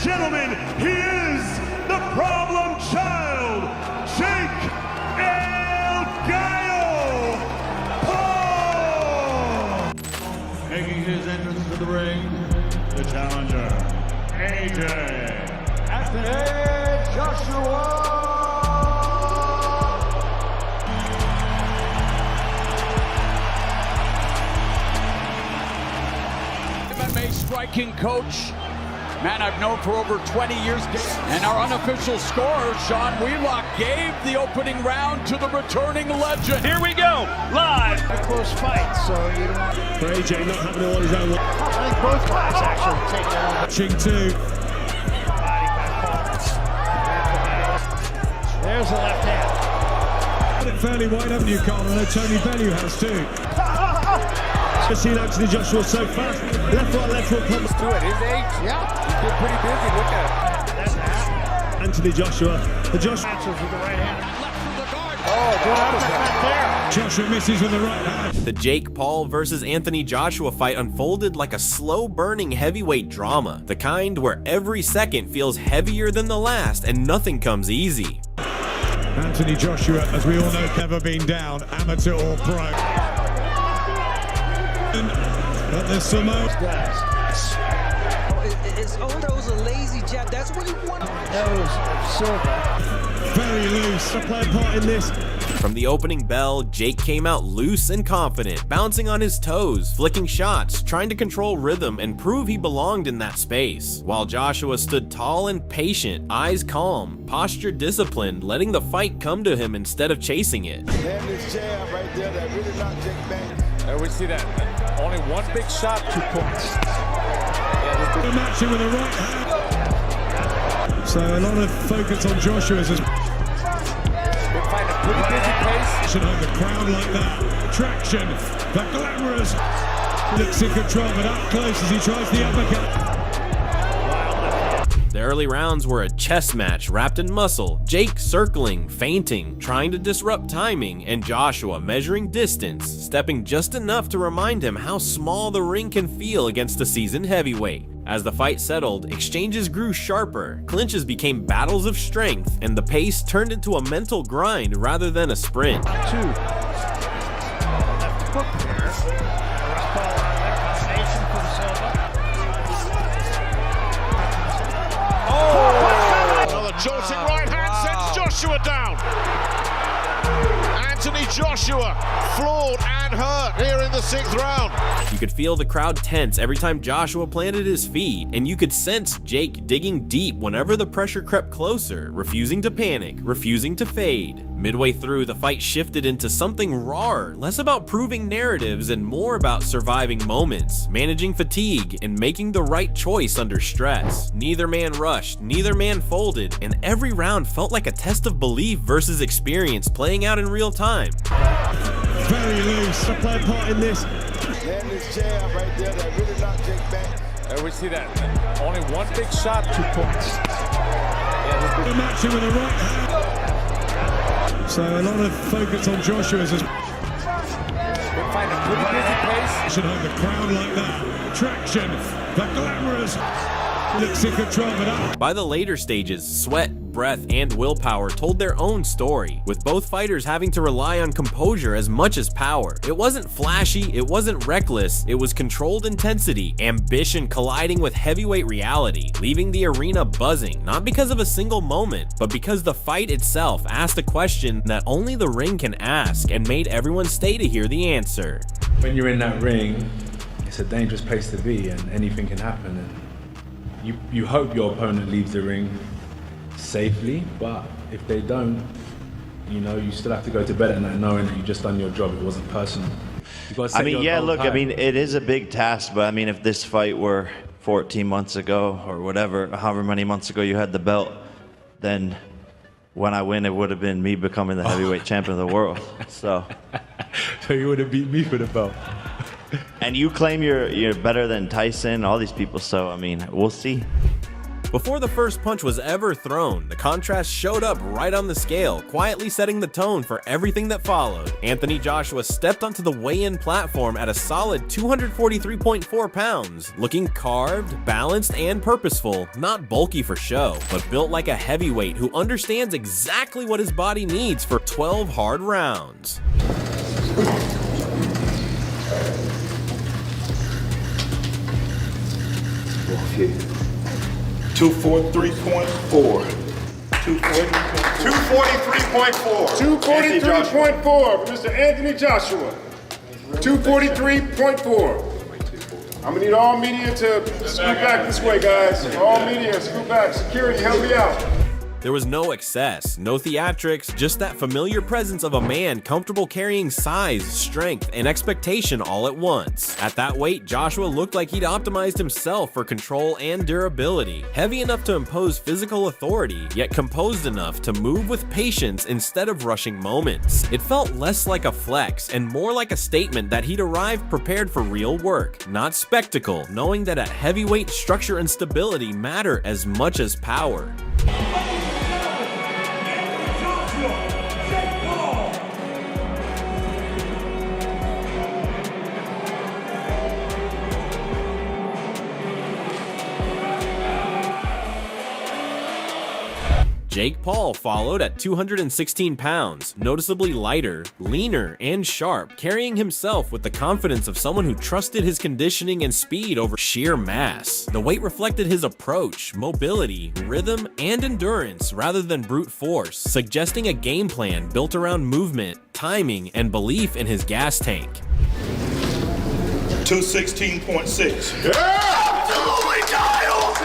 gentlemen, he is the problem child, Jake El Gallo Paul! Making his entrance to the ring, the challenger, AJ Anthony Joshua! Striking coach, man I've known for over 20 years. And our unofficial scorer, Sean Wheelock, gave the opening round to the returning legend. Here we go, live. A close fight, so you don't want for AJ not having it on his own. I think both guys actually take down. Watching two. Body back. There's the left hand. Got it fairly wide, haven't you, Carl? I know Tony Bellew has too. I've seen Anthony Joshua so fast. Left, right, comes To it, his age, yeah, he's been pretty busy. Look at it. That's half. Anthony Joshua. The Joshua. Answers with the right hand. Left from the guard. Oh, good uppercut there. Joshua misses with the right hand. The Jake Paul versus Anthony Joshua fight unfolded like a slow-burning heavyweight drama, the kind where every second feels heavier than the last and nothing comes easy. Anthony Joshua, as we all know, never been down, amateur or pro. But there's some It's Odo's a lazy jab. That's what he wanted. Nose of Silva. very loose. To play a part in this. From the opening bell, Jake came out loose and confident, bouncing on his toes, flicking shots, trying to control rhythm and prove he belonged in that space, while Joshua stood tall and patient, eyes calm, posture disciplined, letting the fight come to him instead of chasing it. Had this jab right there that really knocked Jake back. There we see that. Only one big shot, 2 points. Matching with a right hand. So a lot of focus on Joshua's. We're fighting a pretty busy pace. Should hold the crowd like that. Traction, the glamorous. Looks in control, but up close as he tries the uppercut. The early rounds were a chess match wrapped in muscle, Jake circling, feinting, trying to disrupt timing, and Joshua measuring distance, stepping just enough to remind him how small the ring can feel against a seasoned heavyweight. As the fight settled, exchanges grew sharper, clinches became battles of strength, and the pace turned into a mental grind rather than a sprint. Jolting right hand sends Joshua down. Anthony Joshua floored and hurt here in the 6th round. You could feel the crowd tense every time Joshua planted his feet, and you could sense Jake digging deep whenever the pressure crept closer, refusing to panic, refusing to fade. Midway through, the fight shifted into something rawer, less about proving narratives and more about surviving moments, managing fatigue, and making the right choice under stress. Neither man rushed, neither man folded, and every round felt like a test of belief versus experience playing out in real time. Very loose. To play a part in this. Had this jab right there that really knocked Jake back. There we see that. Only one big shot, 2 points. Matching with a right hand. So a lot of focus on Joshua's. We're fighting a pretty busy pace. Should hold the crowd like that. Traction, the glamorous. Looks in control, but up. By the later stages, sweat, breath, and willpower told their own story, with both fighters having to rely on composure as much as power. It wasn't flashy, it wasn't reckless, it was controlled intensity, ambition colliding with heavyweight reality, leaving the arena buzzing, not because of a single moment, but because the fight itself asked a question that only the ring can ask and made everyone stay to hear the answer. When you're in that ring, it's a dangerous place to be and anything can happen. And you hope your opponent leaves the ring safely, but if they don't, you know, you still have to go to bed at night knowing that you just done your job. It wasn't personal. I mean, yeah, look, I mean, it is a big task, but I mean, if this fight were 14 months ago or whatever, however many months ago you had the belt, then when I win, it would have been me becoming the heavyweight champion of the world. So you would have beat me for the belt. And you claim you're better than Tyson, all these people, so I mean, we'll see. Before the first punch was ever thrown, the contrast showed up right on the scale, quietly setting the tone for everything that followed. Anthony Joshua stepped onto the weigh-in platform at a solid 243.4 pounds, looking carved, balanced, and purposeful, not bulky for show, but built like a heavyweight who understands exactly what his body needs for 12 hard rounds. 243.4. 243.4. 243.4, Mr. Anthony Joshua. 243.4. I'm gonna need all media to scoot back this way, guys. All media, scoot back. Security, help me out. There was no excess, no theatrics, just that familiar presence of a man comfortable carrying size, strength, and expectation all at once. At that weight, Joshua looked like he'd optimized himself for control and durability, heavy enough to impose physical authority, yet composed enough to move with patience instead of rushing moments. It felt less like a flex and more like a statement that he'd arrived prepared for real work, not spectacle, knowing that at heavyweight, structure and stability matter as much as power. Jake Paul followed at 216 pounds, noticeably lighter, leaner, and sharp, carrying himself with the confidence of someone who trusted his conditioning and speed over sheer mass. The weight reflected his approach, mobility, rhythm, and endurance rather than brute force, suggesting a game plan built around movement, timing, and belief in his gas tank. 216.6. Yeah! Absolutely dialed!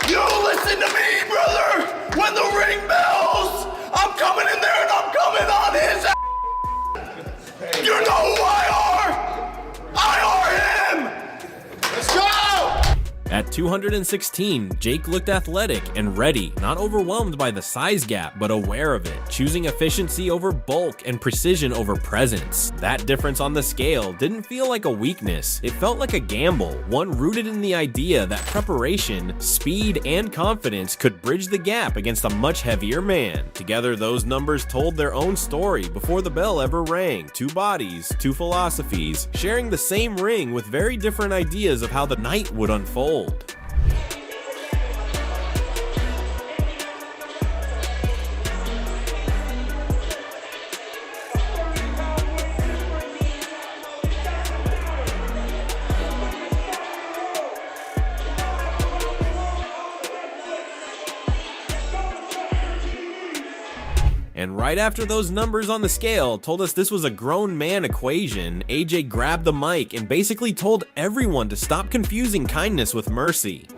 You listen to me, brother! When the ring bells, I'm coming in there and I'm coming on his ass! You know who I are him! Let's go! At 216, Jake looked athletic and ready, not overwhelmed by the size gap, but aware of it, choosing efficiency over bulk and precision over presence. That difference on the scale didn't feel like a weakness, it felt like a gamble, one rooted in the idea that preparation, speed, and confidence could bridge the gap against a much heavier man. Together, those numbers told their own story before the bell ever rang. Two bodies, two philosophies, sharing the same ring with very different ideas of how the night would unfold. And right after those numbers on the scale told us this was a grown man equation, AJ grabbed the mic and basically told everyone to stop confusing kindness with mercy.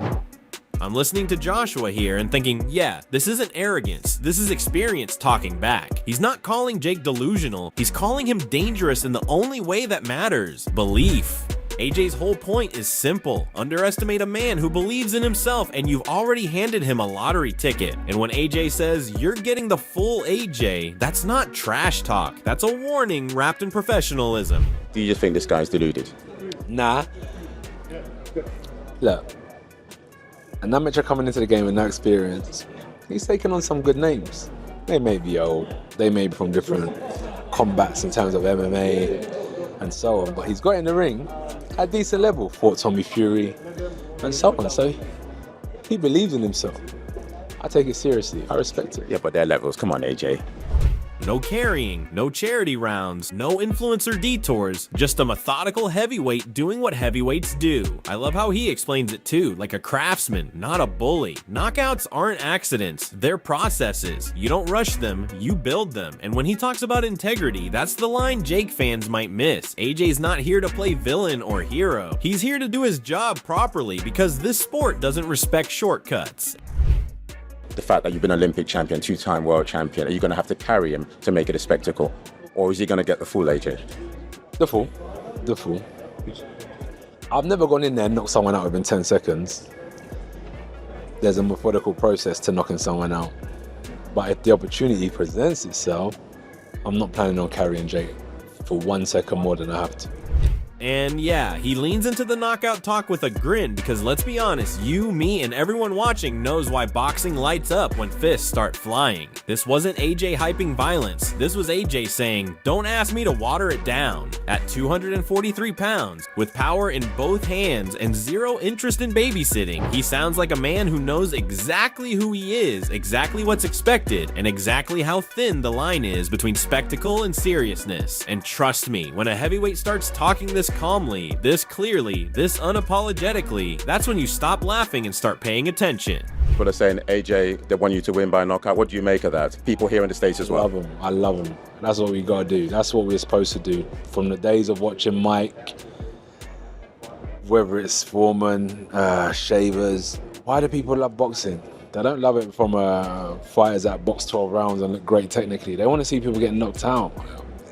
I'm listening to Joshua here and thinking, yeah, this isn't arrogance, this is experience talking back. He's not calling Jake delusional, he's calling him dangerous in the only way that matters, belief. AJ's whole point is simple. Underestimate a man who believes in himself and you've already handed him a lottery ticket. And when AJ says you're getting the full AJ, that's not trash talk. That's a warning wrapped in professionalism. Do you just think this guy's deluded? Nah. Look, an amateur coming into the game with no experience, he's taking on some good names. They may be old, they may be from different combats in terms of MMA and so on, but he's got in the ring at a decent level, fought Tommy Fury and so on, so he believes in himself. I take it seriously, I respect it. Yeah, but their levels, come on AJ. No carrying, no charity rounds, no influencer detours, just a methodical heavyweight doing what heavyweights do. I love how he explains it too, like a craftsman, not a bully. Knockouts aren't accidents, they're processes. You don't rush them, you build them. And when he talks about integrity, that's the line Jake fans might miss. AJ's not here to play villain or hero. He's here to do his job properly because this sport doesn't respect shortcuts. The fact that you've been Olympic champion, two-time world champion, are you going to have to carry him to make it a spectacle? Or is he going to get the full AJ? The full. I've never gone in there and knocked someone out within 10 seconds. There's a methodical process to knocking someone out. But if the opportunity presents itself, I'm not planning on carrying Jake for 1 second more than I have to. And yeah, he leans into the knockout talk with a grin because let's be honest, you, me, and everyone watching knows why boxing lights up when fists start flying. This wasn't AJ hyping violence, this was AJ saying, don't ask me to water it down. At 243 pounds, with power in both hands and zero interest in babysitting, he sounds like a man who knows exactly who he is, exactly what's expected, and exactly how thin the line is between spectacle and seriousness. And trust me, when a heavyweight starts talking this calmly, this clearly, this unapologetically, that's when you stop laughing and start paying attention. People are saying, AJ, they want you to win by knockout. What do you make of that? People here in the States as well. I love him. That's what we gotta do. That's what we're supposed to do. From the days of watching Mike, whether it's Foreman, Shavers, why do people love boxing? They don't love it from fighters that box 12 rounds and look great technically. They want to see people getting knocked out.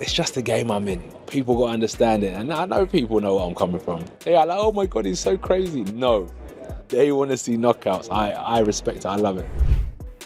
It's just the game I'm in. People got to understand it. And I know people know where I'm coming from. They are like, oh my God, he's so crazy. No, they want to see knockouts. I respect it. I love it.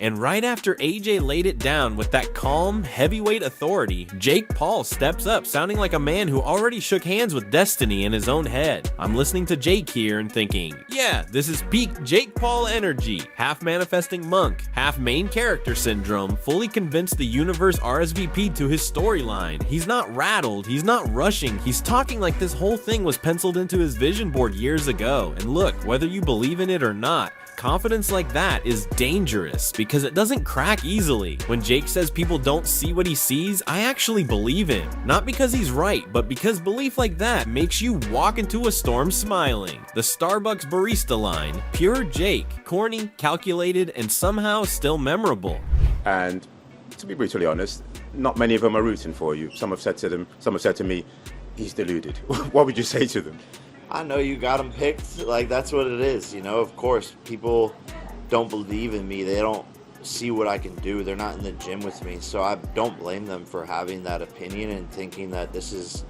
And right after AJ laid it down with that calm, heavyweight authority, Jake Paul steps up sounding like a man who already shook hands with destiny in his own head. I'm listening to Jake here and thinking, yeah, this is peak Jake Paul energy. Half manifesting monk, half main character syndrome, fully convinced the universe RSVP to his storyline. He's not rattled, he's not rushing, he's talking like this whole thing was penciled into his vision board years ago. And look, whether you believe in it or not, confidence like that is dangerous because it doesn't crack easily. When Jake says people don't see what he sees, I actually believe him. Not because he's right, but because belief like that makes you walk into a storm smiling. The Starbucks barista line, pure Jake, corny, calculated, and somehow still memorable. And to be brutally honest, not many of them are rooting for you. Some have said to me, he's deluded. What would you say to them? I know you got him picked. Like, that's what it is, you know. Of course, people don't believe in me. They don't see what I can do. They're not in the gym with me. So I don't blame them for having that opinion and thinking that this is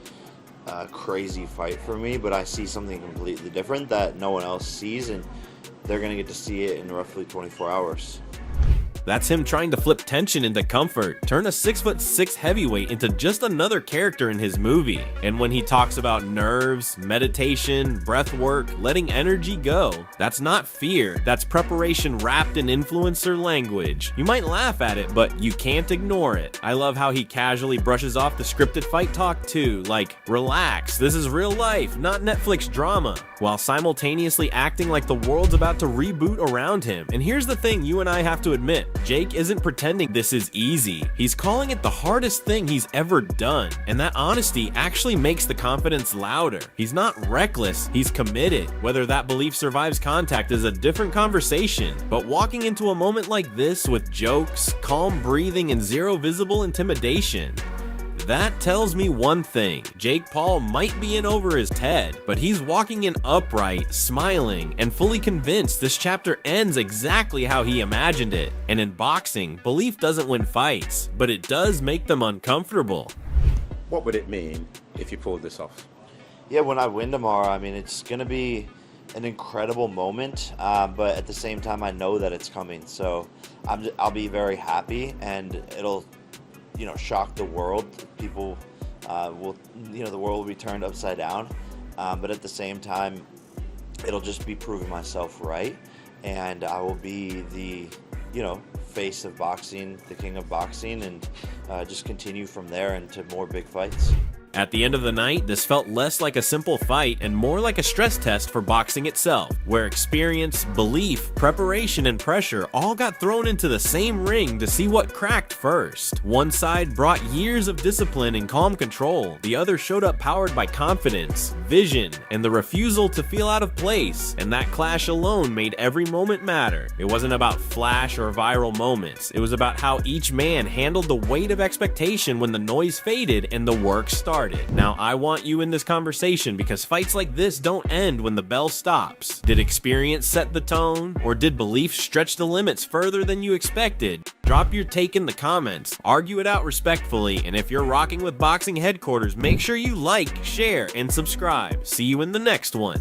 a crazy fight for me. But I see something completely different that no one else sees, and they're going to get to see it in roughly 24 hours. That's him trying to flip tension into comfort, turn a 6'6" heavyweight into just another character in his movie. And when he talks about nerves, meditation, breath work, letting energy go, that's not fear, that's preparation wrapped in influencer language. You might laugh at it, but you can't ignore it. I love how he casually brushes off the scripted fight talk too, like, relax, this is real life, not Netflix drama, while simultaneously acting like the world's about to reboot around him. And here's the thing you and I have to admit, Jake isn't pretending this is easy. He's calling it the hardest thing he's ever done. And that honesty actually makes the confidence louder. He's not reckless, he's committed. Whether that belief survives contact is a different conversation. But walking into a moment like this with jokes, calm breathing, and zero visible intimidation, that tells me one thing. Jake Paul might be in over his head, but he's walking in upright, smiling, and fully convinced this chapter ends exactly how he imagined it. And in boxing, belief doesn't win fights, but it does make them uncomfortable. What would it mean if you pulled this off? Yeah, when I win tomorrow, I mean, it's going to be an incredible moment, but at the same time, I know that it's coming. So I'll be very happy, and it'll shock the world. People will, the world will be turned upside down. But at the same time, it'll just be proving myself right. And I will be the, face of boxing, the king of boxing, and just continue from there into more big fights. At the end of the night, this felt less like a simple fight and more like a stress test for boxing itself, where experience, belief, preparation, and pressure all got thrown into the same ring to see what cracked first. One side brought years of discipline and calm control, the other showed up powered by confidence, vision, and the refusal to feel out of place, and that clash alone made every moment matter. It wasn't about flash or viral moments, it was about how each man handled the weight of expectation when the noise faded and the work started. Now, I want you in this conversation because fights like this don't end when the bell stops. Did experience set the tone, or did belief stretch the limits further than you expected? Drop your take in the comments, argue it out respectfully, and if you're rocking with Boxing Headquarters, make sure you like, share, and subscribe. See you in the next one.